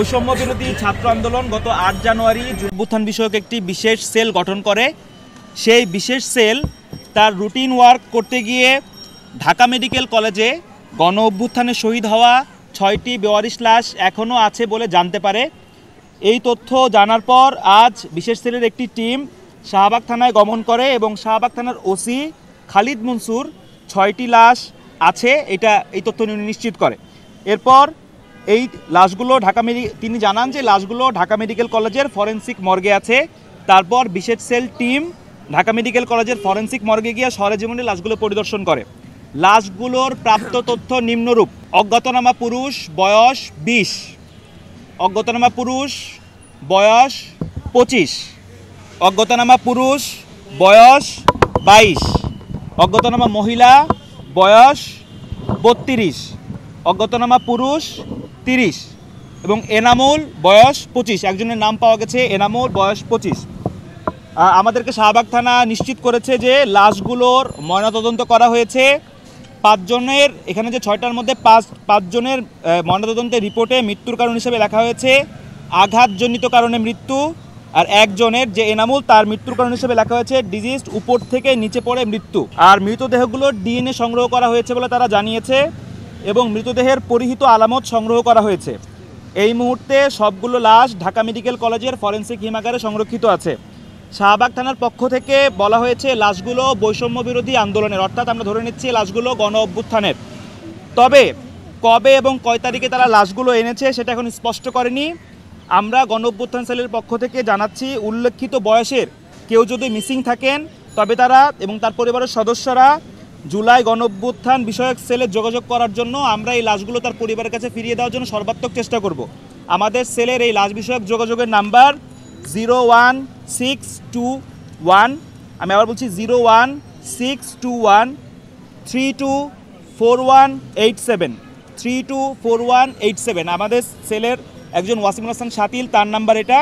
বৈষম্য বিরোধী ছাত্র আন্দোলন গত ৮ জানুয়ারি অভ্যুত্থান বিষয়ক একটি বিশেষ সেল গঠন করে। সেই বিশেষ সেল তার রুটিন ওয়ার্ক করতে গিয়ে ঢাকা মেডিকেল কলেজে গণ অভ্যুত্থানে শহীদ হওয়া ৬টি বেওয়ারিশ লাশ এখনও আছে বলে জানতে পারে। এই তথ্য জানার পর আজ বিশেষ সেলের একটি টিম শাহবাগ থানায় গমন করে এবং শাহবাগ থানার ওসি খালিদ মনসুর ৬টি লাশ আছে এই তথ্য নিশ্চিত করে। এরপর এই লাশগুলো তিনি জানান যে লাশগুলো ঢাকা মেডিকেল কলেজের ফরেনসিক মর্গে আছে। তারপর বিশেষ সেল টিম ঢাকা মেডিকেল কলেজের ফরেনসিক মর্গে গিয়ে সরেজমিনে লাশগুলো পরিদর্শন করে। লাশগুলোর প্রাপ্ত তথ্য নিম্নরূপ: অজ্ঞাতনামা পুরুষ, বয়স ২০, অজ্ঞাতনামা পুরুষ বয়স ২৫, অজ্ঞাতনামা পুরুষ বয়স ২২, অজ্ঞাতনামা মহিলা বয়স ৩২, অজ্ঞাতনামা পুরুষ ৩০ এবং এনামুল বয়স ২৫। একজনের নাম পাওয়া গেছে, এনামুল বয়স ২৫। আমাদেরকে শাহবাগ থানা নিশ্চিত করেছে যে লাশগুলোর ময়নাতদন্ত করা হয়েছে। ৫ জনের, এখানে যে ৬টার মধ্যে ৫ জনের ময়নাতদন্তের রিপোর্টে মৃত্যুর কারণ হিসেবে লেখা হয়েছে আঘাতজনিত কারণে মৃত্যু, আর একজনের যে এনামুল তার মৃত্যুর কারণ হিসেবে লেখা হয়েছে ডিজিজড, উপর থেকে নিচে পড়ে মৃত্যু। আর মৃতদেহগুলোর ডিএনএ সংগ্রহ করা হয়েছে বলে তারা জানিয়েছে এবং মৃতদেহের পরিহিত আলামত সংগ্রহ করা হয়েছে। এই মুহূর্তে সবগুলো লাশ ঢাকা মেডিকেল কলেজের ফরেনসিক হিমাগারে সংরক্ষিত আছে। শাহবাগ থানার পক্ষ থেকে বলা হয়েছে লাশগুলো বৈষম্য বিরোধী আন্দোলনের, অর্থাৎ আমরা ধরে নিচ্ছি লাশগুলো গণ অভ্যুত্থানের। তবে কবে এবং কয় তারিখে তারা লাশগুলো এনেছে সেটা এখন স্পষ্ট করেনি। আমরা গণ অভ্যুত্থান সেলের পক্ষ থেকে জানাচ্ছি উল্লেখিত বয়সের কেউ যদি মিসিং থাকেন তবে তারা এবং তার পরিবারের সদস্যরা জুলাই গণ অভ্যুত্থান বিষয়ক সেলে যোগাযোগ করার জন্য আমরা এই লাশগুলো তার পরিবারের কাছে ফিরিয়ে দেওয়ার জন্য সর্বাত্মক চেষ্টা করব। আমাদের সেলের এই লাশ বিষয়ক যোগাযোগের নাম্বার 01621, আমি আবার বলছি 01621 324187, 324187। আমাদের সেলের একজন ওয়াসিমুল হাসান শাতিল, তার নাম্বার এটা।